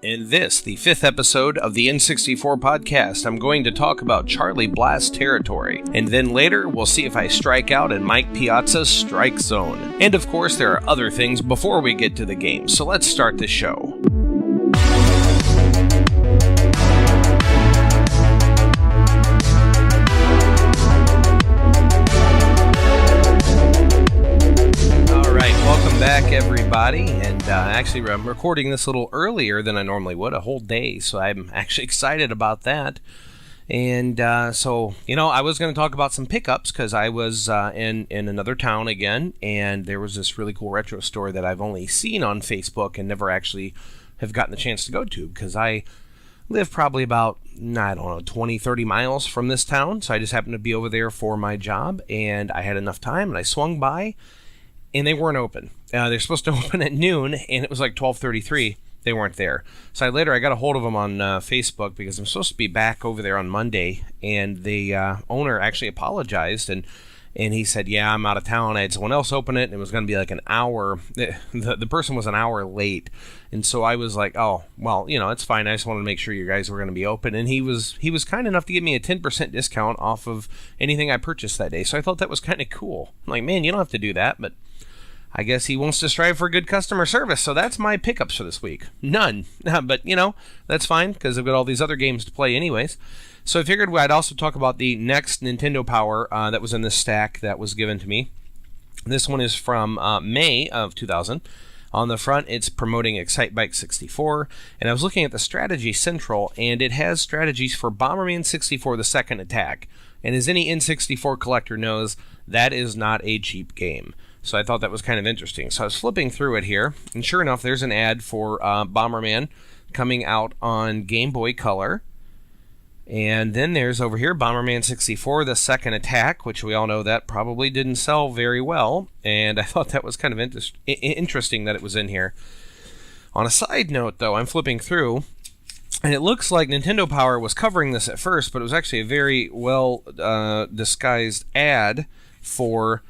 In this, the 5th episode of the N64 podcast, I'm going to talk about Charlie Blast Territory, and then later we'll see if I strike out in Mike Piazza's Strike Zone. And of course, there are other things before we get to the game, so let's start the show. Welcome back, everybody, and actually I'm recording this a little earlier than I normally would, a whole day, so I'm actually excited about that. And so, I was going to talk about some pickups because I was in another town again, and there was this really cool retro store that I've only seen on Facebook and never actually have gotten the chance to go to because I live probably about, 20, 30 miles from this town, so I just happened to be over there for my job, and I had enough time, and I swung by. And they weren't open. They're supposed to open at noon, and it was like 12:33. They weren't there. So I got a hold of them on Facebook because I'm supposed to be back over there on Monday, and the owner actually apologized, and he said, yeah, I'm out of town. I had someone else open it, and it was going to be like an hour. The person was an hour late, and so I was like, oh, well, it's fine. I just wanted to make sure you guys were going to be open, and he was kind enough to give me a 10% discount off of anything I purchased that day, so I thought that was kind of cool. I'm like, man, you don't have to do that, but I guess he wants to strive for good customer service, so that's my pickups for this week. None. But, that's fine, because I've got all these other games to play anyways. So I figured I'd also talk about the next Nintendo Power that was in this stack that was given to me. This one is from May of 2000. On the front, it's promoting Excitebike 64, and I was looking at the Strategy Central, and it has strategies for Bomberman 64 The Second Attack. And as any N64 collector knows, that is not a cheap game. So I thought that was kind of interesting. So I was flipping through it here, and sure enough, there's an ad for Bomberman coming out on Game Boy Color. And then there's over here Bomberman 64, The Second Attack, which we all know that probably didn't sell very well. And I thought that was kind of interesting that it was in here. On a side note, though, I'm flipping through, and it looks like Nintendo Power was covering this at first, but it was actually a very well disguised ad for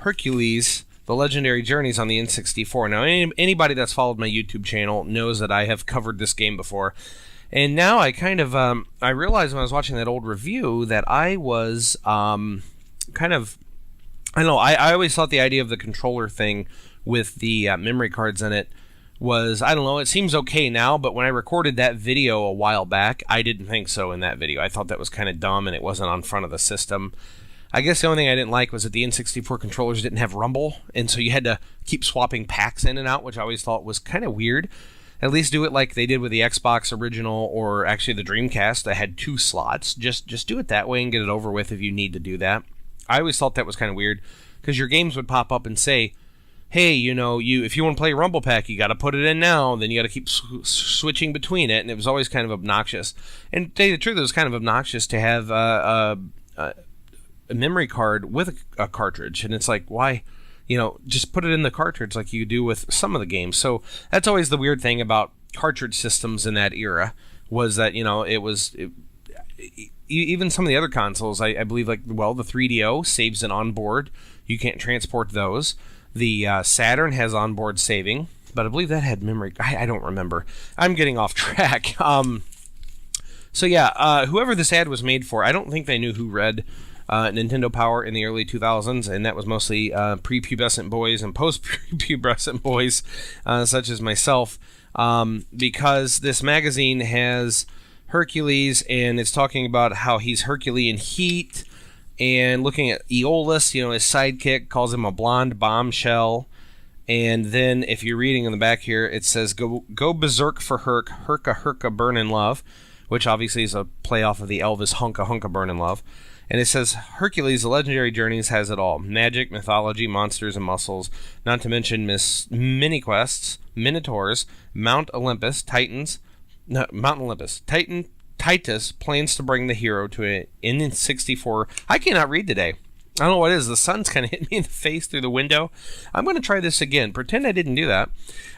Hercules, The Legendary Journeys on the N64. Now, anybody that's followed my YouTube channel knows that I have covered this game before. And now I kind of, I realized when I was watching that old review that I was I always thought the idea of the controller thing with the memory cards in it was, it seems okay now, but when I recorded that video a while back, I didn't think so in that video. I thought that was kind of dumb and it wasn't on front of the system. I guess the only thing I didn't like was that the N64 controllers didn't have rumble, and so you had to keep swapping packs in and out, which I always thought was kind of weird. At least do it like they did with the Xbox original, or actually the Dreamcast that had 2 slots. Just do it that way and get it over with if you need to do that. I always thought that was kind of weird, because your games would pop up and say, hey, if you want to play a rumble pack, you got to put it in now, then you got to keep switching between it, and it was always kind of obnoxious. And to tell you the truth, it was kind of obnoxious to have a memory card with a cartridge, and it's like, why, just put it in the cartridge like you do with some of the games. So that's always the weird thing about cartridge systems in that era, was that even some of the other consoles, I believe, like, the 3DO saves it on board. You can't transport those. The Saturn has onboard saving, but I believe that had memory. I don't remember. I'm getting off track. So yeah, whoever this ad was made for, I don't think they knew who read Nintendo Power in the early 2000s, and that was mostly prepubescent boys and post-prepubescent boys, such as myself, because this magazine has Hercules, and it's talking about how he's Herculean heat, and looking at Aeolus, his sidekick, calls him a blonde bombshell. And then if you're reading in the back here, it says, go berserk for Herc, Herka Herka burn in love, which obviously is a play off of the Elvis Hunka Hunka burn in love. And it says, Hercules, The Legendary Journeys has it all. Magic, mythology, monsters, and muscles. Not to mention mini-quests, minotaurs, Mount Olympus, Titus plans to bring the hero to an N64. I cannot read today. I don't know what it is. The sun's kind of hitting me in the face through the window. I'm going to try this again. Pretend I didn't do that.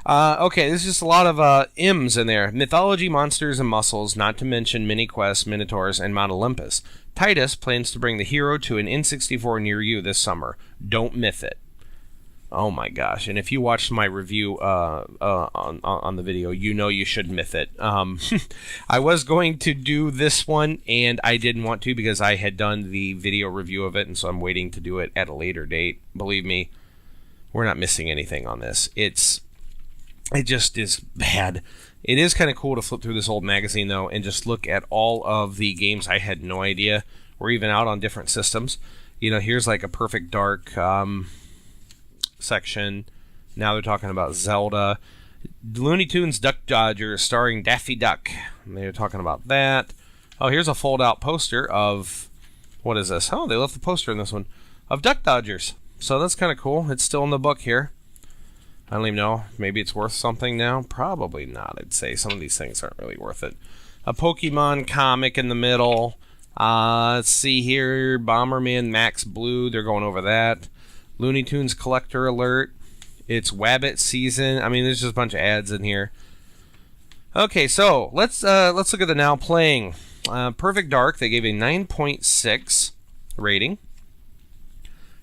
Okay, there's just a lot of M's in there. Mythology, monsters, and muscles, not to mention mini-quests, minotaurs, and Mount Olympus. Titus plans to bring the hero to an N64 near you this summer. Don't myth it. Oh my gosh! And if you watched my review on the video, you know you should myth it. I was going to do this one, and I didn't want to because I had done the video review of it, and so I'm waiting to do it at a later date. Believe me, we're not missing anything on this. It just is bad. It is kind of cool to flip through this old magazine, though, and just look at all of the games I had no idea were even out on different systems. You know, here's like a Perfect Dark section. Now they're talking about Zelda. Looney Tunes Duck Dodgers starring Daffy Duck. They're talking about that. Oh, here's a fold-out poster of... What is this? Oh, they left the poster in this one. Of Duck Dodgers. So that's kind of cool. It's still in the book here. I don't even know. Maybe it's worth something now? Probably not, I'd say. Some of these things aren't really worth it. A Pokemon comic in the middle. Let's see here. Bomberman Max Blue. They're going over that. Looney Tunes Collector Alert. It's Wabbit season. I mean, there's just a bunch of ads in here. Okay, so let's look at the now playing. Perfect Dark. They gave a 9.6 rating.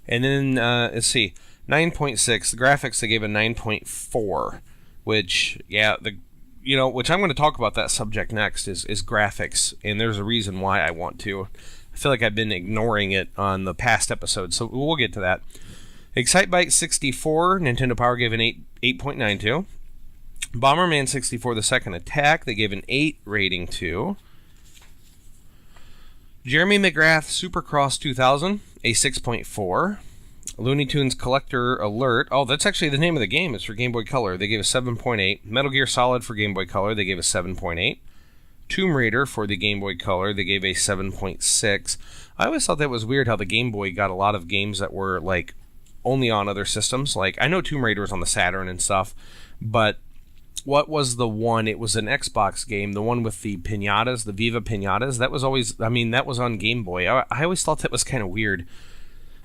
And then let's see, 9.6. The graphics they gave a 9.4, which which I'm going to talk about that subject next is graphics, and there's a reason why I want to. I feel like I've been ignoring it on the past episodes, so we'll get to that. Excitebike 64, Nintendo Power gave an 8.92. Bomberman 64, The Second Attack, they gave an 8 rating to. Jeremy McGrath Supercross 2000, a 6.4. Looney Tunes Collector Alert, oh, that's actually the name of the game. It's for Game Boy Color. They gave a 7.8. Metal Gear Solid for Game Boy Color, they gave a 7.8. Tomb Raider for the Game Boy Color, they gave a 7.6. I always thought that was weird how the Game Boy got a lot of games that were, like, only on other systems. Like, I know Tomb Raider was on the Saturn and stuff, but what was the one? It was an Xbox game, the one with the piñatas, the Viva piñatas. That was always, that was on Game Boy. I always thought that was kind of weird.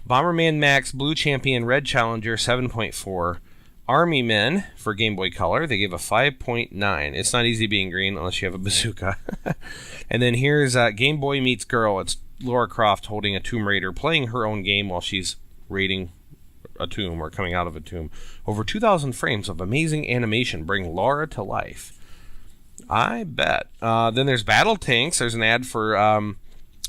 Bomberman Max, Blue Champion, Red Challenger, 7.4. Army Men for Game Boy Color, they gave a 5.9. It's not easy being green unless you have a bazooka. And then here's Game Boy Meets Girl. It's Lara Croft holding a Tomb Raider, playing her own game while she's raiding a tomb or coming out of a tomb. Over 2,000 frames of amazing animation bring Laura to life. I bet. Then there's Battle Tanks. There's an ad for...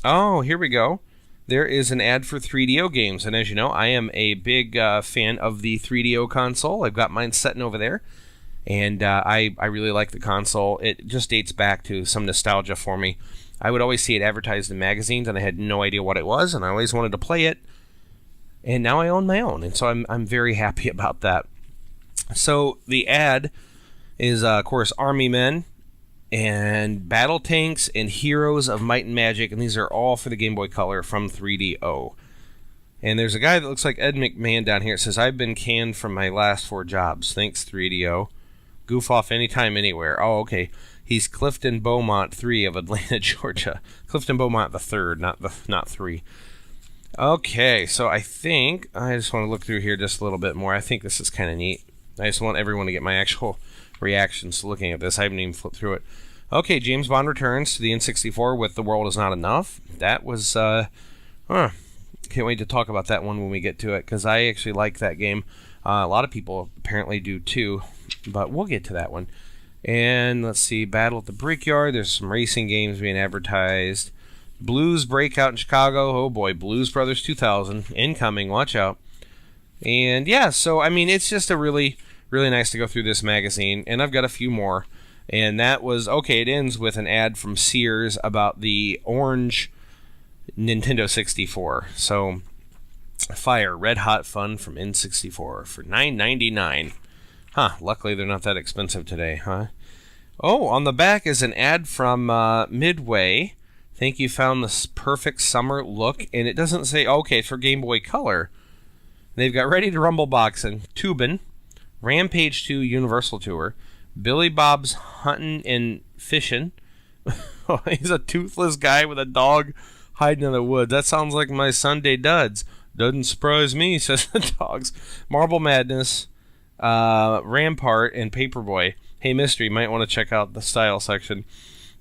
oh, here we go. There is an ad for 3DO games. And as you know, I am a big fan of the 3DO console. I've got mine sitting over there. And I really like the console. It just dates back to some nostalgia for me. I would always see it advertised in magazines, and I had no idea what it was, and I always wanted to play it. And now I own my own, and so I'm very happy about that. So the ad is, of course, Army Men and Battle Tanks and Heroes of Might and Magic, and these are all for the Game Boy Color from 3DO. And there's a guy that looks like Ed McMahon down here. It says, I've been canned from my last 4 jobs. Thanks, 3DO. Goof off anytime, anywhere. Oh, okay. He's Clifton Beaumont 3 of Atlanta, Georgia. Clifton Beaumont the 3rd, not 3. Okay, so I think I just want to look through here just a little bit more. I think this is kind of neat. I just want everyone to get my actual reactions to looking at this. I haven't even flipped through it. Okay, James Bond returns to the N64 with The World Is Not Enough. That was, can't wait to talk about that one when we get to it, because I actually like that game. A lot of people apparently do too, but we'll get to that one. And let's see, Battle at the Brickyard. There's some racing games being advertised. Blues Breakout in Chicago. Oh boy, Blues Brothers 2000 incoming. Watch out. And yeah, so I mean, it's just a really nice to go through this magazine. And I've got a few more. And that was okay. It ends with an ad from Sears about the orange Nintendo 64. So fire, red hot fun from N64 for $9.99. Huh? Luckily they're not that expensive today, huh? Oh, on the back is an ad from Midway. Think you found this perfect summer look, and it doesn't say, okay, it's for Game Boy Color. They've got Ready to Rumble Boxing, Tubin, Rampage 2 Universal Tour, Billy Bob's Huntin' and Fishin'. He's a toothless guy with a dog hiding in the woods. That sounds like my Sunday duds. Doesn't surprise me, says the dogs. Marble Madness, Rampart, and Paperboy. Hey, Mystery, might want to check out the style section.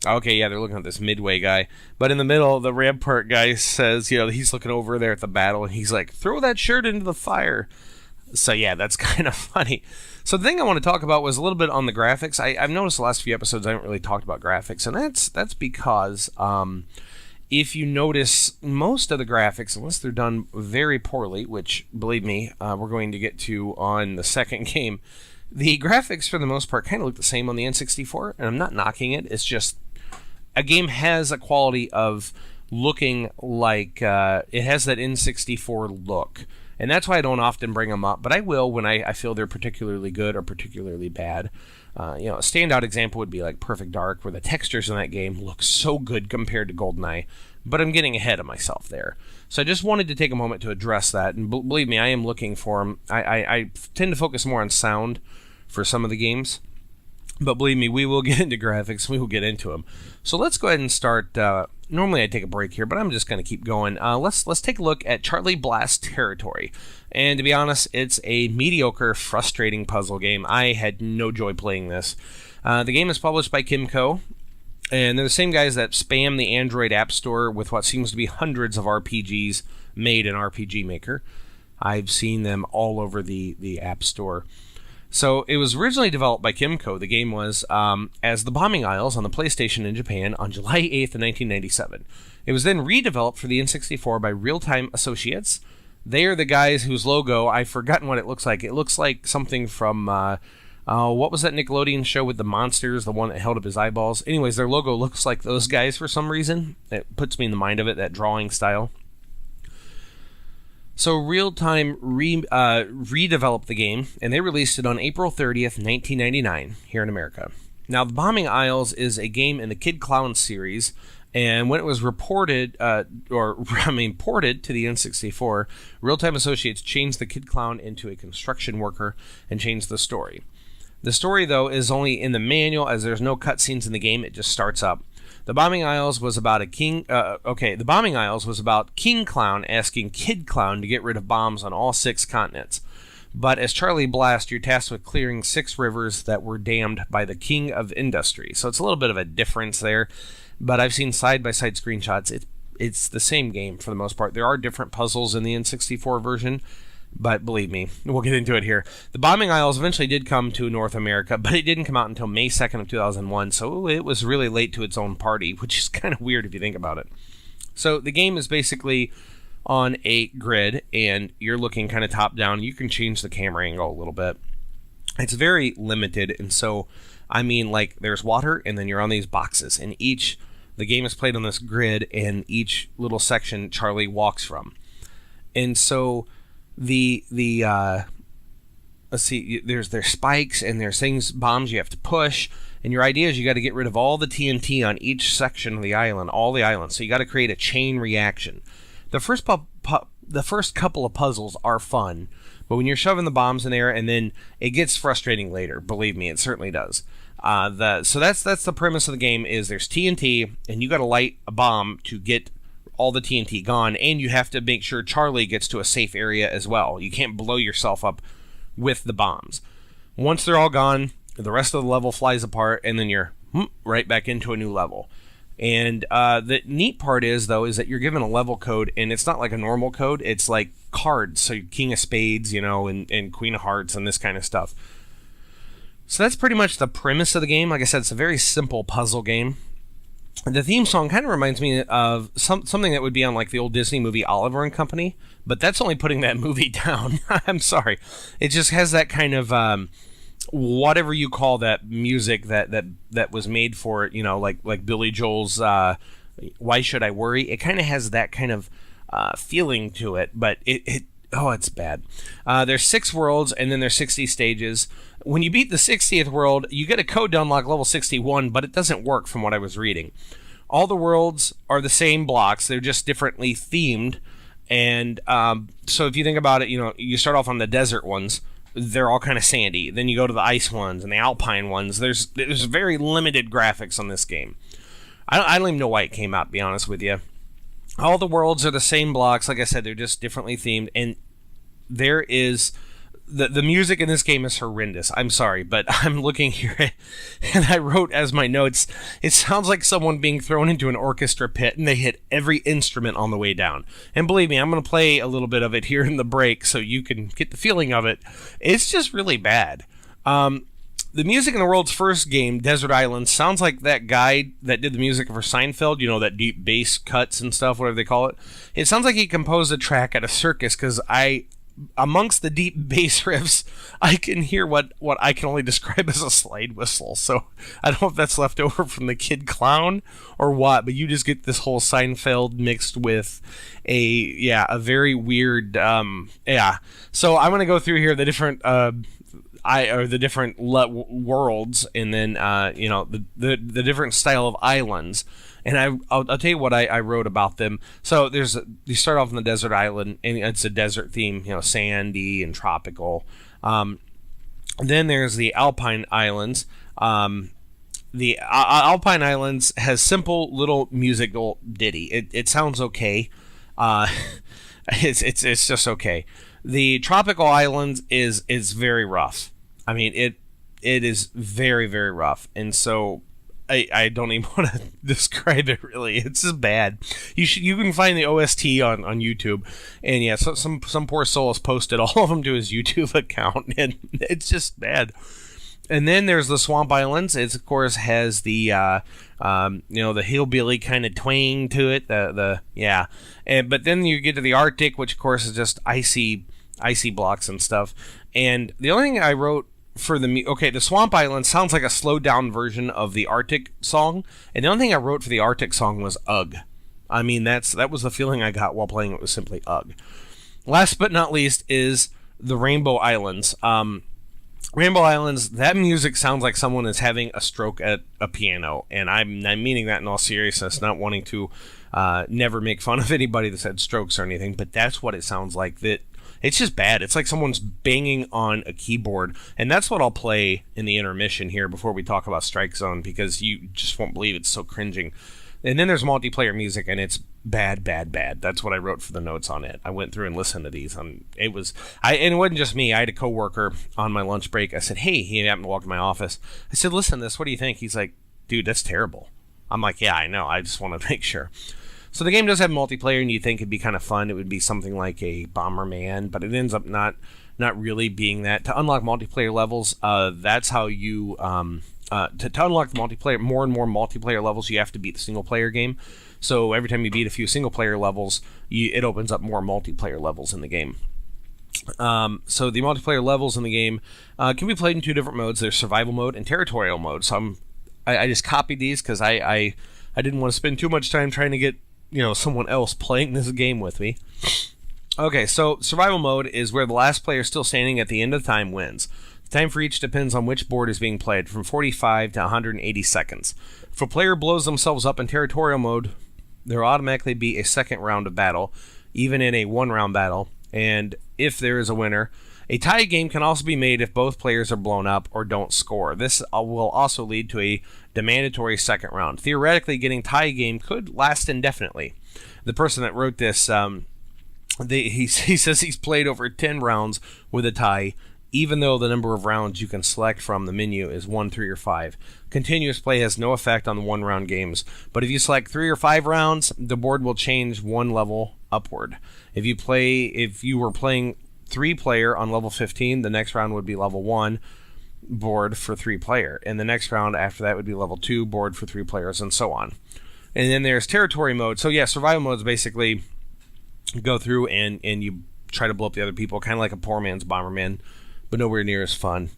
Okay, yeah, they're looking at this Midway guy. But in the middle, the Rampart guy says, he's looking over there at the battle, and he's like, throw that shirt into the fire. So yeah, that's kind of funny. So the thing I want to talk about was a little bit on the graphics. I've noticed the last few episodes I haven't really talked about graphics, and that's because if you notice, most of the graphics, unless they're done very poorly, which, believe me, we're going to get to on the second game, the graphics, for the most part, kind of look the same on the N64, and I'm not knocking it. It's just a game has a quality of looking like it has that N64 look. And that's why I don't often bring them up, but I will when I feel they're particularly good or particularly bad. A standout example would be like Perfect Dark, where the textures in that game look so good compared to GoldenEye, but I'm getting ahead of myself there. So I just wanted to take a moment to address that, and believe me, I am looking for them. I tend to focus more on sound for some of the games, but believe me, we will get into graphics, we will get into them. So let's go ahead and start. Normally I take a break here, but I'm just going to keep going. Let's take a look at Charlie Blast Territory. And to be honest, it's a mediocre, frustrating puzzle game. I had no joy playing this. The game is published by Kimco, and they're the same guys that spam the Android App Store with what seems to be hundreds of RPGs made in RPG Maker. I've seen them all over the App Store. So it was originally developed by Kimco. The game was as The Bombing Isles on the PlayStation in Japan on July 8th of 1997. It was then redeveloped for the N64 by Real-Time Associates. They are the guys whose logo, I've forgotten what it looks like. It looks like something from, what was that Nickelodeon show with the monsters, the one that held up his eyeballs? Anyways, their logo looks like those guys for some reason. It puts me in the mind of it, that drawing style. So Real-Time redeveloped the game, and they released it on April 30th, 1999, here in America. Now, The Bombing Isles is a game in the Kid Clown series, and when it was ported to the N64, Real-Time Associates changed the Kid Clown into a construction worker and changed the story. The story, though, is only in the manual, as there's no cutscenes in the game. It just starts up. The Bombing Isles was about The Bombing Isles was about King Clown asking Kid Clown to get rid of bombs on all 6 continents. But as Charlie Blast, you're tasked with clearing 6 rivers that were dammed by the King of Industry. So it's a little bit of a difference there. But I've seen side-by-side screenshots. It's the same game for the most part. There are different puzzles in the N64 version, but believe me, we'll get into it here. The Bombing Isles eventually did come to North America, but it didn't come out until May 2nd of 2001, so it was really late to its own party, which is kind of weird if you think about it. So the game is basically on a grid, and you're looking kind of top-down. You can change the camera angle a little bit. It's very limited, and so, I mean, like, there's water, and then you're on these boxes, and the game is played on this grid, and each little section Charlie walks from. And so let's see, there's spikes, and there's bombs you have to push, and your idea is you got to get rid of all the TNT on each section of the island, all the islands. So you got to create a chain reaction. The first couple of puzzles are fun, but when you're shoving the bombs in there, and then it gets frustrating later. Believe me, it certainly does. So that's the premise of the game. Is there's TNT, and you got to light a bomb to get all the TNT gone, and you have to make sure Charlie gets to a safe area as well. You can't blow yourself up with the bombs. Once they're all gone, the rest of the level flies apart, and then you're right back into a new level. And the neat part is that you're given a level code, and it's not like a normal code. It's like cards, so King of Spades, and Queen of Hearts, and this kind of stuff. So that's pretty much the premise of the game. Like I said, it's a very simple puzzle game. The theme song kind of reminds me of something that would be on like the old Disney movie Oliver and Company, but that's only putting that movie down. I'm sorry. It just has that kind of whatever you call that music that was made for it, like Billy Joel's Why Should I Worry? It kind of has that kind of feeling to it, but it's bad. There's 6 worlds, and then there's 60 stages. When you beat the 60th world, you get a code to unlock level 61, but it doesn't work from what I was reading. All the worlds are the same blocks. They're just differently themed. And so if you think about it, you start off on the desert ones. They're all kind of sandy. Then you go to the ice ones and the alpine ones. There's very limited graphics on this game. I don't even know why it came out, to be honest with you. All the worlds are the same blocks. Like I said, they're just differently themed. And there is the music in this game is horrendous. I'm sorry, but I'm looking here, and I wrote as my notes, it sounds like someone being thrown into an orchestra pit, and they hit every instrument on the way down. And believe me, I'm going to play a little bit of it here in the break so you can get the feeling of it. It's just really bad. The music in the world's first game, Desert Island, sounds like that guy that did the music for Seinfeld, you know, that deep bass cuts and stuff, whatever they call it. It sounds like he composed a track at a circus, because amongst the deep bass riffs, I can hear what I can only describe as a slide whistle. So I don't know if that's left over from the Kid Clown or what, but you just get this whole Seinfeld mixed with a very weird, So I'm going to go through here the different worlds, and then the different style of islands, and I'll tell you what I wrote about them. So you start off on the desert island, and it's a desert theme, sandy and tropical. Then there's the Alpine Islands. The Alpine Islands has simple little musical ditty. It sounds okay. It's just okay. The Tropical Islands is very rough. I mean, it is very, very rough, and so I don't even want to describe it really. It's just bad. You can find the OST on YouTube, and yeah, so some poor soul has posted all of them to his YouTube account, and it's just bad. And then there's the Swamp Islands. It of course has the the hillbilly kind of twang to it. But then you get to the Arctic, which of course is just icy blocks and stuff. And the only thing I wrote for the Swamp Island sounds like a slowed down version of the Arctic song, and the only thing I wrote for the Arctic song was ugh. I mean, that was the feeling I got while playing it, was simply ugh. Last but not least is the Rainbow Islands. Rainbow Islands, that music sounds like someone is having a stroke at a piano, and I'm meaning that in all seriousness, not wanting to never make fun of anybody that's had strokes or anything, but that's what it sounds like. That it's just bad. It's like someone's banging on a keyboard, and that's what I'll play in the intermission here before we talk about Strike Zone, because you just won't believe it's so cringing. And then there's multiplayer music, and it's bad. That's what I wrote for the notes on it. I went through and listened to these, and it wasn't just me. I had a coworker on my lunch break. I said, hey, he happened to walk in my office. I said, listen to this. What do you think? He's like, dude, that's terrible. I'm like, yeah, I know. I just want to make sure. So the game does have multiplayer, and you think it'd be kind of fun. It would be something like a Bomberman, but it ends up not really being that. To unlock multiplayer levels, that's how you to unlock the multiplayer, more and more multiplayer levels, you have to beat the single player game. So every time you beat a few single player levels, it opens up more multiplayer levels in the game. So the multiplayer levels in the game can be played in two different modes. There's survival mode and territorial mode. So I just copied these because I didn't want to spend too much time trying to get someone else playing this game with me. Okay, so survival mode is where the last player still standing at the end of the time wins. The time for each depends on which board is being played, from 45 to 180 seconds. If a player blows themselves up in territorial mode, there will automatically be a second round of battle, even in a one-round battle, and if there is a winner, a tie game can also be made if both players are blown up or don't score. This will also lead to a mandatory second round. Theoretically, getting tie game could last indefinitely. The person that wrote this, he says he's played over 10 rounds with a tie, even though the number of rounds you can select from the menu is 1, 3, or 5. Continuous play has no effect on the one-round games, but if you select 3 or 5 rounds, the board will change one level upward. If you were playing 3-player on level 15, the next round would be level 1 board for 3-player, and the next round after that would be level 2 board for 3 players, and so on. And then there's territory mode. So yeah, survival mode is basically you go through and you try to blow up the other people, kind of like a poor man's Bomberman, but nowhere near as fun.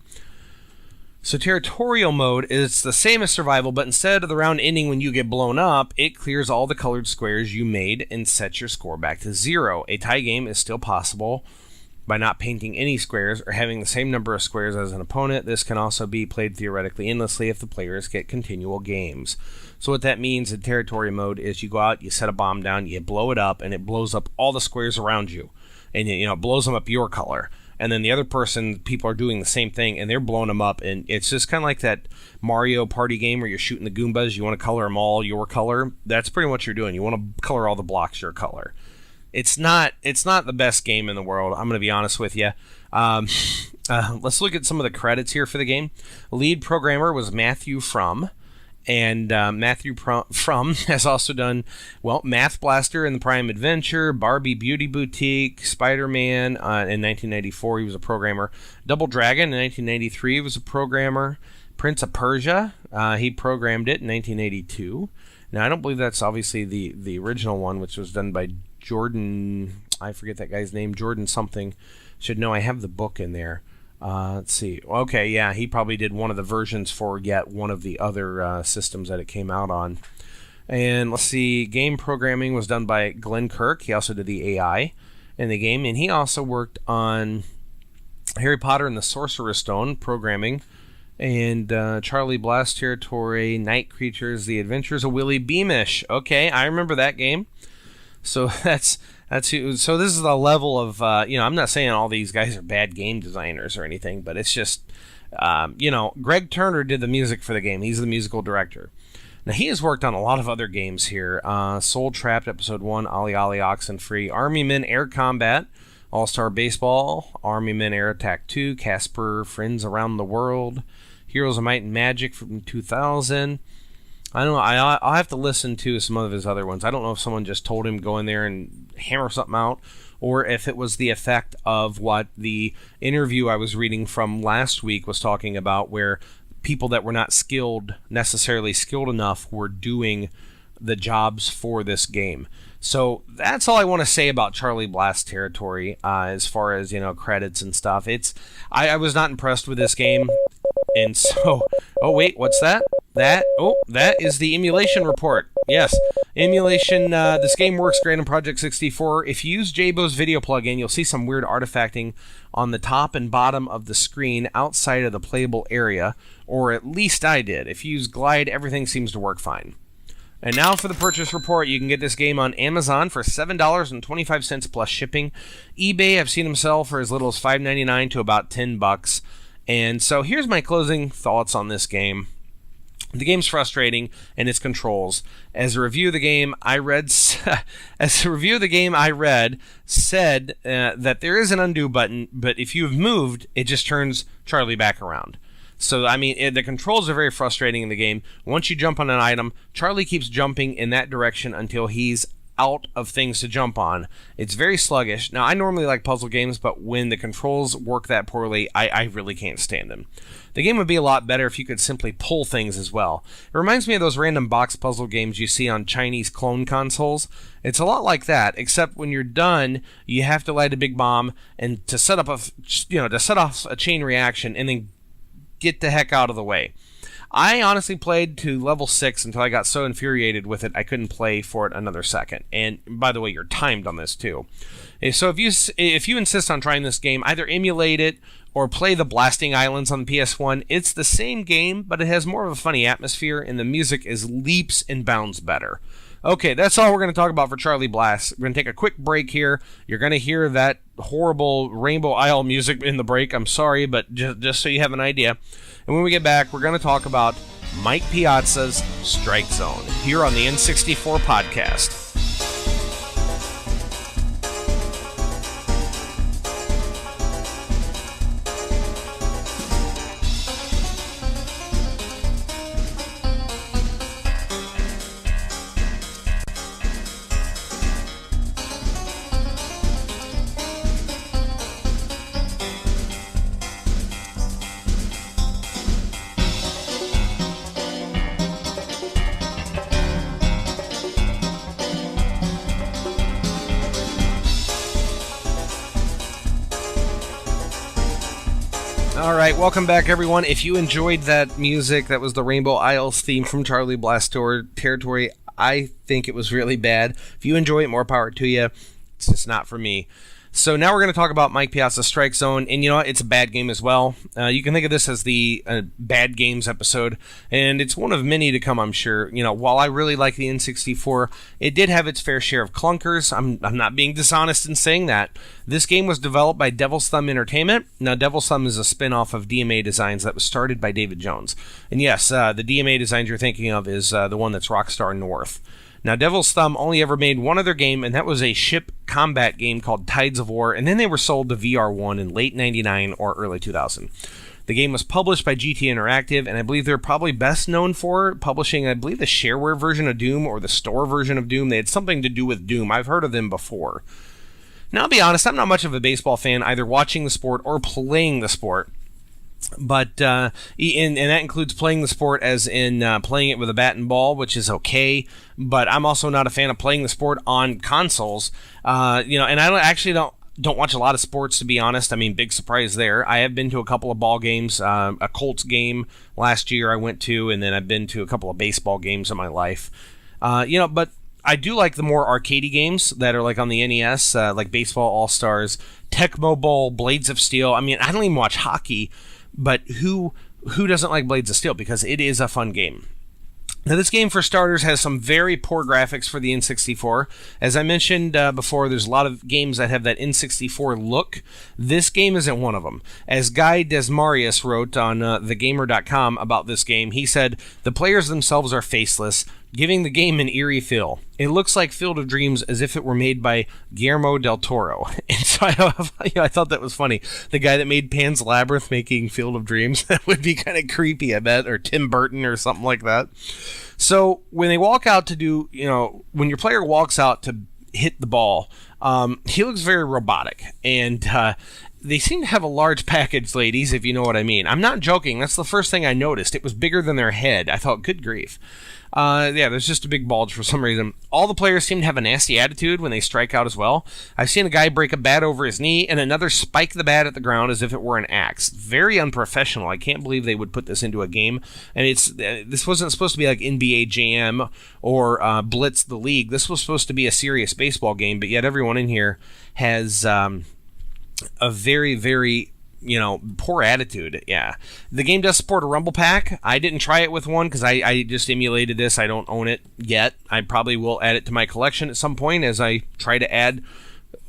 So territorial mode is the same as survival, but instead of the round ending when you get blown up, it clears all the colored squares you made and sets your score back to 0. A tie game is still possible by not painting any squares or having the same number of squares as an opponent. This can also be played theoretically endlessly if the players get continual games. So what that means in territory mode is you go out, you set a bomb down, you blow it up, and it blows up all the squares around you. And it blows them up your color. And then the other people are doing the same thing, and they're blowing them up. And it's just kind of like that Mario Party game where you're shooting the Goombas. You want to color them all your color. That's pretty much what you're doing. You want to color all the blocks your color. It's not the best game in the world. I'm going to be honest with you. Let's look at some of the credits here for the game. Lead programmer was Matthew From. And Matthew From has also done, Math Blaster and the Prime Adventure, Barbie Beauty Boutique, Spider-Man in 1994, he was a programmer. Double Dragon in 1993, he was a programmer. Prince of Persia, he programmed it in 1982. Now, I don't believe that's obviously the original one, which was done by Jordan, I forget that guy's name, Jordan something. Should know I have the book in there. Let's see. Okay, yeah, he probably did one of the versions for yet one of the other systems that it came out on. And let's see, game programming was done by Glenn Kirk. He also did the AI in the game, and he also worked on Harry Potter and the Sorcerer's Stone programming, and Charlie Blast Territory, Night Creatures, The Adventures of Willie Beamish. Okay, I remember that game. So so this is the level of, I'm not saying all these guys are bad game designers or anything, but it's just, Greg Turner did the music for the game. He's the musical director. Now, he has worked on a lot of other games here. Soul Trapped Episode 1, Ollie Ollie Oxenfree, Army Men Air Combat, All-Star Baseball, Army Men Air Attack 2, Casper, Friends Around the World, Heroes of Might and Magic from 2000. I don't know. I'll have to listen to some of his other ones. I don't know if someone just told him go in there and hammer something out, or if it was the effect of what the interview I was reading from last week was talking about, where people that were not necessarily skilled enough, were doing the jobs for this game. So that's all I want to say about Charlie Blast Territory as far as, credits and stuff. I was not impressed with this game. And so, oh wait, what's that? That is the emulation report. Yes, emulation, this game works great on Project 64. If you use Jaybo's video plugin, you'll see some weird artifacting on the top and bottom of the screen outside of the playable area, or at least I did. If you use Glide, everything seems to work fine. And now for the purchase report. You can get this game on Amazon for $7.25 plus shipping. eBay, I've seen them sell for as little as $5.99 to about $10. And so here's my closing thoughts on this game. The game's frustrating, and its controls. As a review of the game, I read said that there is an undo button, but if you've moved, it just turns Charlie back around. So, the controls are very frustrating in the game. Once you jump on an item, Charlie keeps jumping in that direction until he's out of things to jump on. It's very sluggish. Now, I normally like puzzle games, but when the controls work that poorly, I really can't stand them. The game would be a lot better if you could simply pull things as well. It reminds me of those random box puzzle games you see on Chinese clone consoles. It's a lot like that, except when you're done, you have to light a big bomb and to set off a chain reaction and then get the heck out of the way. I honestly played to level 6 until I got so infuriated with it I couldn't play for it another second. And by the way, you're timed on this too. So if you insist on trying this game, either emulate it or play the Blasting Islands on the PS1. It's the same game, but it has more of a funny atmosphere, and the music is leaps and bounds better. Okay, that's all we're going to talk about for Charlie Blast. We're going to take a quick break here. You're going to hear that horrible Rainbow Isle music in the break. I'm sorry, but just so you have an idea. And when we get back, we're going to talk about Mike Piazza's Strike Zone here on the N64 podcast. Alright, welcome back everyone. If you enjoyed that music, that was the Rainbow Isles theme from Charlie Blast Territory. I think it was really bad. If you enjoy it, more power to you. It's just not for me. So now we're going to talk about Mike Piazza's Strike Zone, and you know what? It's a bad game as well. You can think of this as the bad games episode, and it's one of many to come, I'm sure. You know, while I really like the N64, it did have its fair share of clunkers. I'm not being dishonest in saying that. This game was developed by Devil's Thumb Entertainment. Now, Devil's Thumb is a spin-off of DMA Designs that was started by David Jones. And yes, the DMA Designs you're thinking of is the one that's Rockstar North. Now, Devil's Thumb only ever made one other game, and that was a ship combat game called Tides of War, and then they were sold to VR1 in late 99 or early 2000. The game was published by GT Interactive, and I believe they're probably best known for publishing, I believe, the shareware version of Doom or the store version of Doom. They had something to do with Doom. I've heard of them before. Now, I'll be honest, I'm not much of a baseball fan, either watching the sport or playing the sport. But and that includes playing the sport as in playing it with a bat and ball, which is okay. But I'm also not a fan of playing the sport on consoles. And I don't watch a lot of sports, to be honest. I mean, big surprise there. I have been to a couple of ball games. A Colts game last year I went to, and then I've been to a couple of baseball games in my life. But I do like the more arcadey games that are like on the NES, like Baseball All-Stars, Tecmo Bowl, Blades of Steel. I mean, I don't even watch hockey. But who doesn't like Blades of Steel? Because it is a fun game. Now, this game, for starters, has some very poor graphics for the N64. As I mentioned before, there's a lot of games that have that N64 look. This game isn't one of them. As Guy Desmarius wrote on thegamer.com about this game, he said, "The players themselves are faceless, giving the game an eerie feel. It looks like Field of Dreams as if it were made by Guillermo del Toro." And so I thought that was funny. The guy that made Pan's Labyrinth making Field of Dreams, that would be kind of creepy, I bet, or Tim Burton or something like that. So when they walk out to do, when your player walks out to hit the ball, he looks very robotic. And they seem to have a large package, ladies, if you know what I mean. I'm not joking. That's the first thing I noticed. It was bigger than their head. I thought, good grief. There's just a big bulge for some reason. All the players seem to have a nasty attitude when they strike out as well. I've seen a guy break a bat over his knee and another spike the bat at the ground as if it were an axe. Very unprofessional. I can't believe they would put this into a game. And this wasn't supposed to be like NBA Jam or Blitz the League. This was supposed to be a serious baseball game, but yet everyone in here has a very, very poor attitude. Yeah. The game does support a Rumble Pack. I didn't try it with one because I just emulated this. I don't own it yet. I probably will add it to my collection at some point as I try to add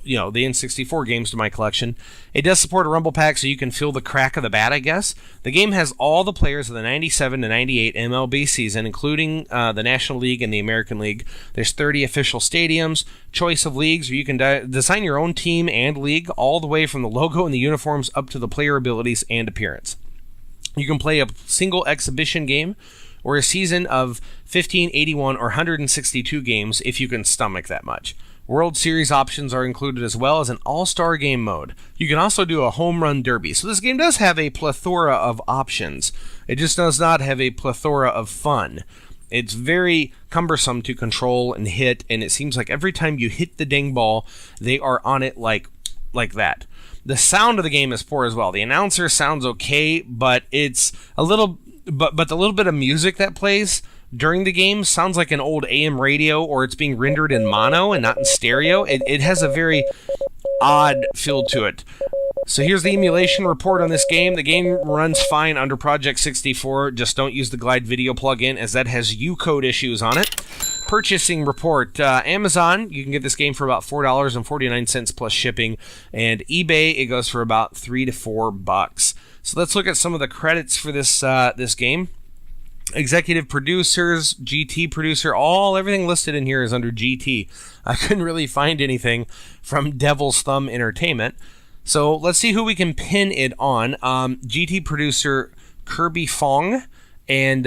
the N64 games to my collection. It does support a Rumble Pack, so you can feel the crack of the bat, I guess. The game has all the players of the 97 to 98 MLB season, including the National League and the American League. There's 30 official stadiums, choice of leagues, where you can design your own team and league, all the way from the logo and the uniforms up to the player abilities and appearance. You can play a single exhibition game or a season of 15, 81, or 162 games if you can stomach that much. World Series options are included as well as an all-star game mode. You can also do a home run derby. So this game does have a plethora of options. It just does not have a plethora of fun. It's very cumbersome to control and hit, and it seems like every time you hit the ding ball, they are on it like that. The sound of the game is poor as well. The announcer sounds okay, but it's a little, but the little bit of music that plays during the game sounds like an old AM radio, or it's being rendered in mono and not in stereo. It has a very odd feel to it. So here's the emulation report on this game. The game runs fine under Project 64. Just don't use the Glide Video plugin, as that has Ucode issues on it. Purchasing report. Amazon, you can get this game for about $4.49 plus shipping. And eBay, it goes for about $3 to $4. So let's look at some of the credits for this game. Executive producers, GT producer, everything listed in here is under GT. I couldn't really find anything from Devil's Thumb Entertainment. So let's see who we can pin it on. GT producer Kirby Fong, and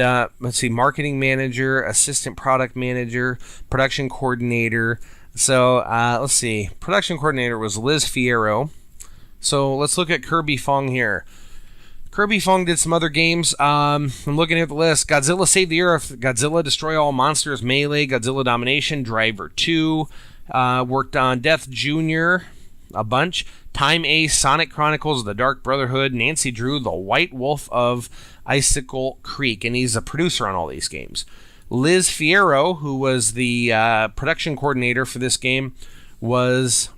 marketing manager, assistant product manager, production coordinator. So let's see. Production coordinator was Liz Fierro. So let's look at Kirby Fong here. Kirby Fong did some other games. I'm looking at the list. Godzilla Save the Earth, Godzilla Destroy All Monsters, Melee, Godzilla Domination, Driver 2. Worked on Death Jr. a bunch. Time Ace, Sonic Chronicles, The Dark Brotherhood, Nancy Drew, The White Wolf of Icicle Creek. And he's a producer on all these games. Liz Fierro, who was the production coordinator for this game, was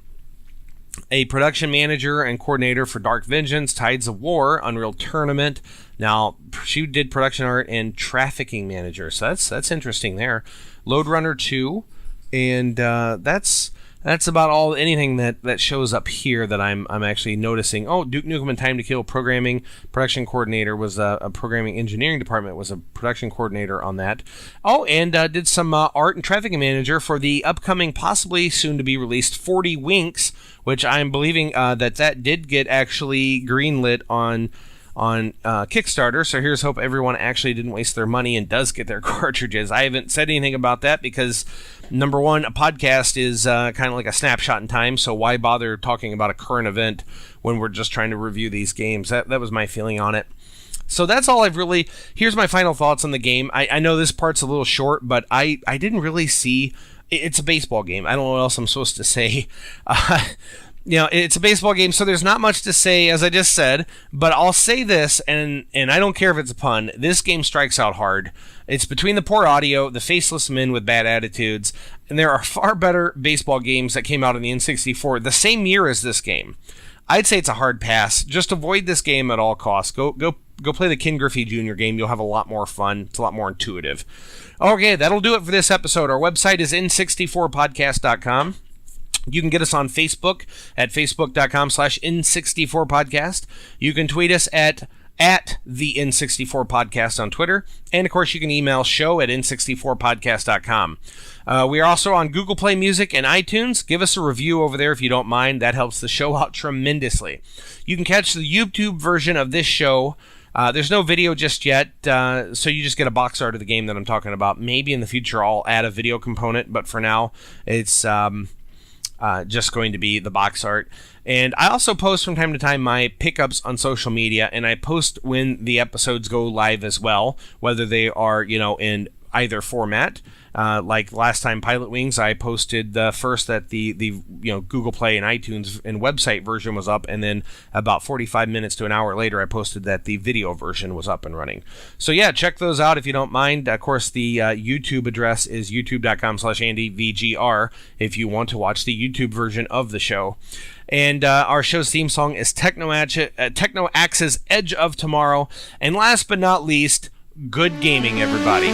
a production manager and coordinator for Dark Vengeance, Tides of War, Unreal Tournament. Now, she did production art and trafficking manager, so that's interesting there. Load Runner 2, and that's That's about anything that shows up here that I'm actually noticing. Oh, Duke Nukem and Time to Kill programming production coordinator was a programming engineering department was a production coordinator on that. Oh, and did some art and trafficking manager for the upcoming, possibly soon to be released 40 Winks, which I'm believing that did get actually greenlit on Kickstarter. So here's hope everyone actually didn't waste their money and does get their cartridges. I haven't said anything about that because, number one, a podcast is kind of like a snapshot in time, so why bother talking about a current event when we're just trying to review these games? That was my feeling on it. So that's all here's my final thoughts on the game. I know this part's a little short, but I didn't really see, it's a baseball game. I don't know what else I'm supposed to say. It's a baseball game, so there's not much to say, as I just said, but I'll say this, and I don't care if it's a pun, this game strikes out hard. It's between the poor audio, the faceless men with bad attitudes, and there are far better baseball games that came out in the N64 the same year as this game. I'd say it's a hard pass. Just avoid this game at all costs. Go play the Ken Griffey Jr. game. You'll have a lot more fun. It's a lot more intuitive. Okay, that'll do it for this episode. Our website is n64podcast.com. You can get us on Facebook at facebook.com/N64podcast. You can tweet us at the N64 Podcast on Twitter. And, of course, you can email show@n64podcast.com. We are also on Google Play Music and iTunes. Give us a review over there if you don't mind. That helps the show out tremendously. You can catch the YouTube version of this show. There's no video just yet, so you just get a box art of the game that I'm talking about. Maybe in the future I'll add a video component, but for now it's just going to be the box art. And I also post from time to time my pickups on social media, and I post when the episodes go live as well, whether they are, in either format. Like last time, Pilot Wings, I posted first that the Google Play and iTunes and website version was up, and then about 45 minutes to an hour later, I posted that the video version was up and running. So yeah, check those out if you don't mind. Of course, the YouTube address is youtube.com/AndyVGR if you want to watch the YouTube version of the show. And our show's theme song is Techno Axe's Edge of Tomorrow. And last but not least, good gaming, everybody.